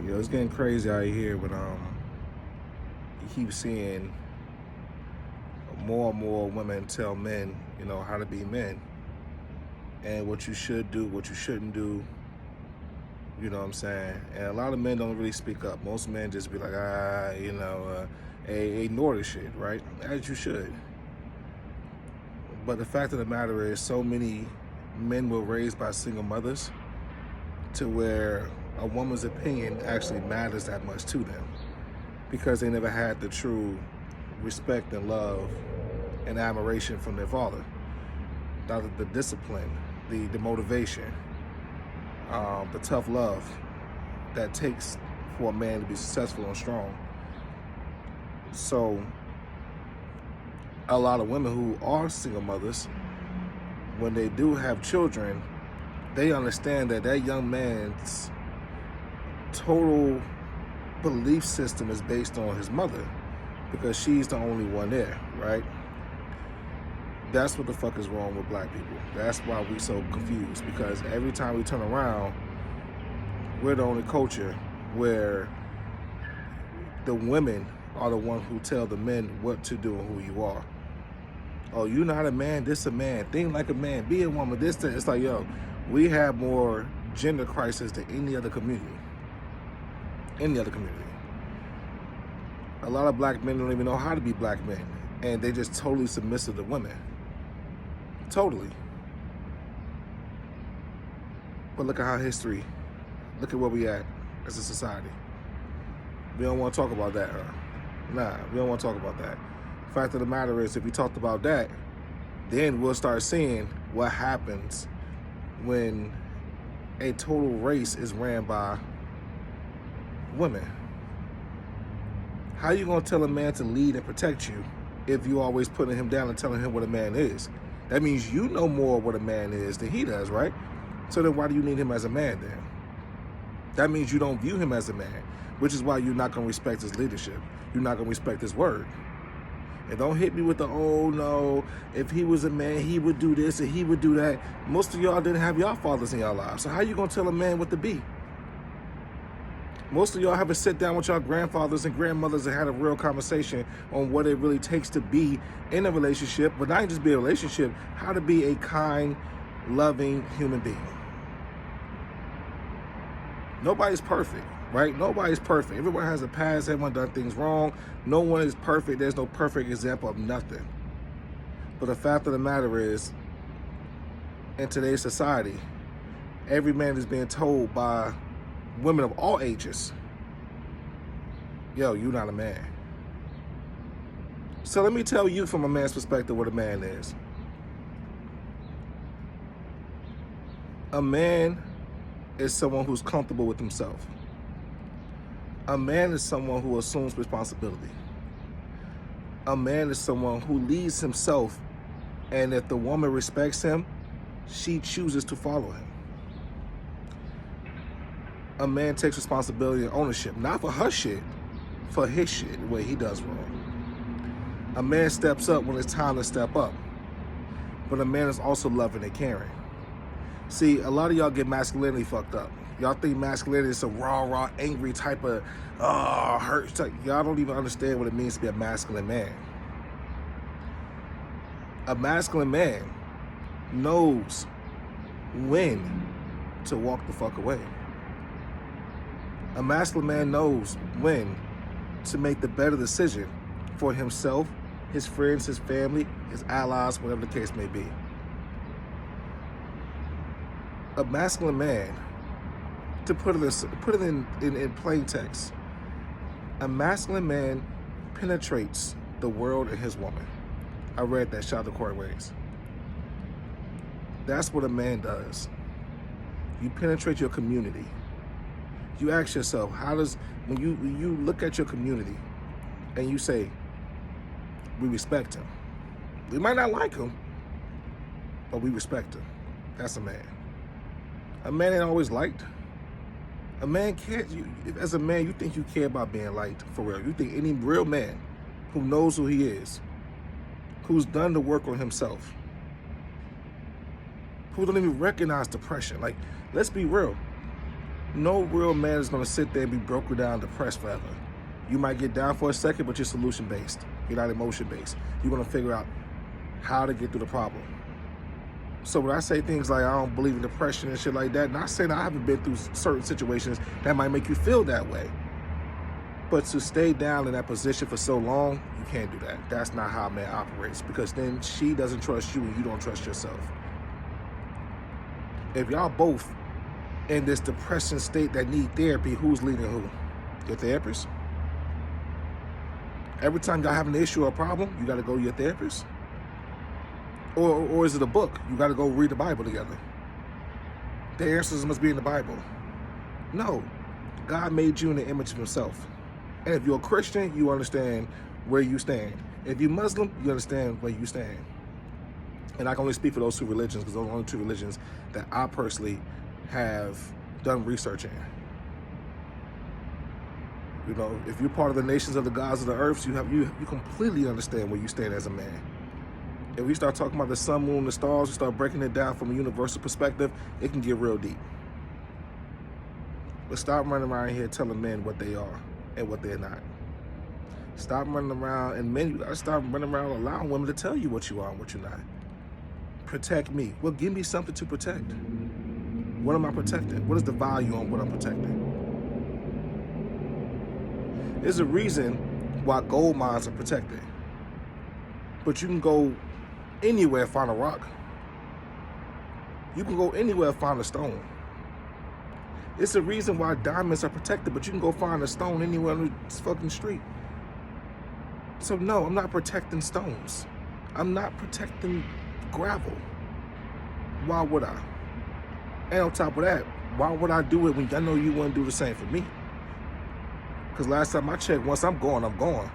Yo, it's getting crazy out here, but you keep seeing more and more women tell men, how to be men and what you should do, what you shouldn't do. You know what I'm saying? And a lot of men don't really speak up. Most men just be like, ignore the shit, right? As you should. But the fact of the matter is, so many men were raised by single mothers to where a woman's opinion actually matters that much to them because they never had the true respect and love and admiration from their father. The discipline, the motivation, the tough love that takes for a man to be successful and strong. So a lot of women who are single mothers, when they do have children, they understand that that young man's total belief system is based on his mother because she's the only one there, right? That's what the fuck is wrong with black people. That's why we so confused, because every time we turn around, we're the only culture where the women are the ones who tell the men what to do and who you are. Oh, you're not a man, this a man. Think like a man, be a woman, this, that. It's like, yo, we have more gender crisis than any other community. Any other community. A lot of black men don't even know how to be black men, and they just totally submissive to women. Totally. But look at how history, look at where we at as a society. We don't want to talk about that, huh? Nah, we don't want to talk about that. Fact of the matter is, if we talked about that, then we'll start seeing what happens when a total race is ran by women. How you gonna tell a man to lead and protect you if you always putting him down and telling him what a man is? That means you know more what a man is than he does, right? So then why do you need him as a man then? That means you don't view him as a man, which is why you're not gonna respect his leadership. You're not gonna respect his word. And don't hit me with the, oh no, if he was a man, he would do this and he would do that. Most of y'all didn't have y'all fathers in y'all lives. So how you gonna tell a man what to be? Most of y'all haven't sit down with y'all grandfathers and grandmothers and had a real conversation on what it really takes to be in a relationship, but not just be a relationship, how to be a kind, loving human being. Nobody's perfect, right? Nobody's perfect. Everyone has a past. Everyone done things wrong. No one is perfect. There's no perfect example of nothing. But the fact of the matter is, in today's society, every man is being told by women of all ages, yo, you're not a man. So let me tell you from a man's perspective what a man is. A man is someone who's comfortable with himself. A man is someone who assumes responsibility. A man is someone who leads himself, and if the woman respects him, she chooses to follow him. A man takes responsibility and ownership, not for her shit, for his shit, the way he does wrong. A man steps up when it's time to step up, but a man is also loving and caring. See, a lot of y'all get masculinity fucked up. Y'all think masculinity is some raw, angry type of, hurt type. Y'all don't even understand what it means to be a masculine man. A masculine man knows when to walk the fuck away. A masculine man knows when to make the better decision for himself, his friends, his family, his allies, whatever the case may be. A masculine man, to put it in plain text, a masculine man penetrates the world and his woman. I read that, shout out to Corey Ways. That's what a man does. You penetrate your community. You ask yourself, when you look at your community and you say, we respect him. We might not like him, but we respect him. That's a man. A man ain't always liked. A man can't, as a man, you think you care about being liked for real. You think any real man who knows who he is, who's done the work on himself, who don't even recognize depression. Like, let's be real. No real man is gonna sit there and be broken down, depressed forever. You might get down for a second, but you're solution based. You're not emotion based. You're gonna figure out how to get through the problem. So when I say things like I don't believe in depression and shit like that, not saying I haven't been through certain situations that might make you feel that way. But to stay down in that position for so long, you can't do that. That's not how a man operates, because then she doesn't trust you and you don't trust yourself. If y'all both in this depression state that need therapy, who's leading who? Your therapist? Every time y'all have an issue or a problem, you gotta go to your therapist? Or is it a book? You gotta go read the Bible together. The answers must be in the Bible. No, God made you in the image of himself. And if you're a Christian, you understand where you stand. If you're Muslim, you understand where you stand. And I can only speak for those two religions, because those are the only two religions that I personally have done research in. You know, if you're part of the nations of the gods of the earth, you completely understand where you stand as a man. If we start talking about the sun, moon, the stars, we start breaking it down from a universal perspective, it can get real deep. But stop running around here telling men what they are and what they're not. Stop running around, and men, you gotta stop running around allowing women to tell you what you are and what you're not. Protect me. Well, give me something to protect. What am I protecting? What is the value on what I'm protecting? There's a reason why gold mines are protected. But you can go anywhere and find a rock. You can go anywhere and find a stone. It's a reason why diamonds are protected, but you can go find a stone anywhere on the fucking street. So no, I'm not protecting stones. I'm not protecting gravel. Why would I? And on top of that, why would I do it when I know you wouldn't do the same for me? Because last time I checked, once I'm gone, I'm gone.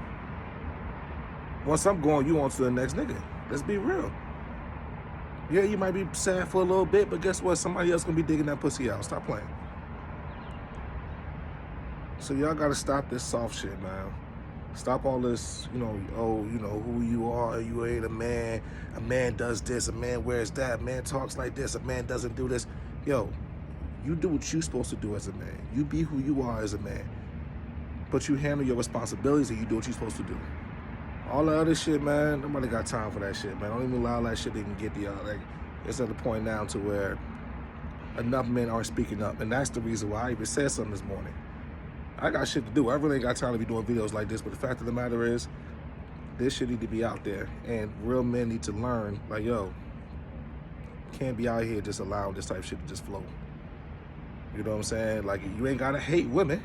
Once I'm gone, you on to the next nigga. Let's be real. Yeah, you might be sad for a little bit, but guess what? Somebody else gonna be digging that pussy out. Stop playing. So y'all gotta stop this soft shit, man. Stop all this, who you are, you ain't a man does this, a man wears that, a man talks like this, a man doesn't do this. Yo, you do what you're supposed to do as a man. You be who you are as a man. But you handle your responsibilities and you do what you're supposed to do. All the other shit, man, nobody got time for that shit, man. Don't even allow that shit they can get to y'all. Like, it's at the point now to where enough men aren't speaking up. And that's the reason why I even said something this morning. I got shit to do. I really ain't got time to be doing videos like this, but the fact of the matter is, this shit need to be out there. And real men need to learn, like, yo, can't be out here just allowing this type of shit to just flow. You know what I'm saying? Like, you ain't gotta hate women,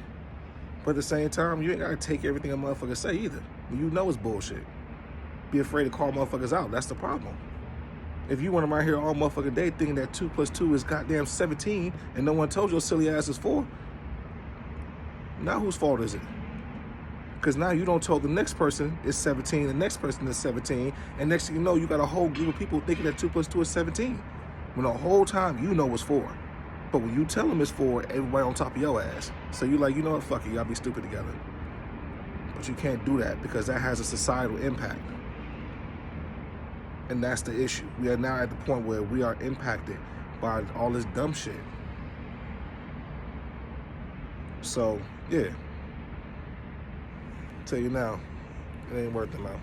but at the same time, you ain't gotta take everything a motherfucker say either. You know it's bullshit. Be afraid to call motherfuckers out. That's the problem. If you run around here all motherfucking day thinking that 2 + 2 is goddamn 17 and no one told your silly ass is 4, now whose fault is it? Because now you don't tell the next person is 17, the next person is 17, and next thing you know, you got a whole group of people thinking that 2 + 2 is 17. When the whole time you know it's 4. But when you tell them it's 4, everybody on top of your ass. So you like, you know what, fuck it, y'all be stupid together. But you can't do that because that has a societal impact. And that's the issue. We are now at the point where we are impacted by all this dumb shit. So, yeah. Tell you now, it ain't worth it, man.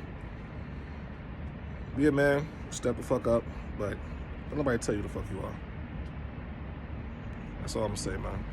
Yeah, man, step the fuck up, but don't nobody tell you the fuck you are. That's all I'm gonna say, man.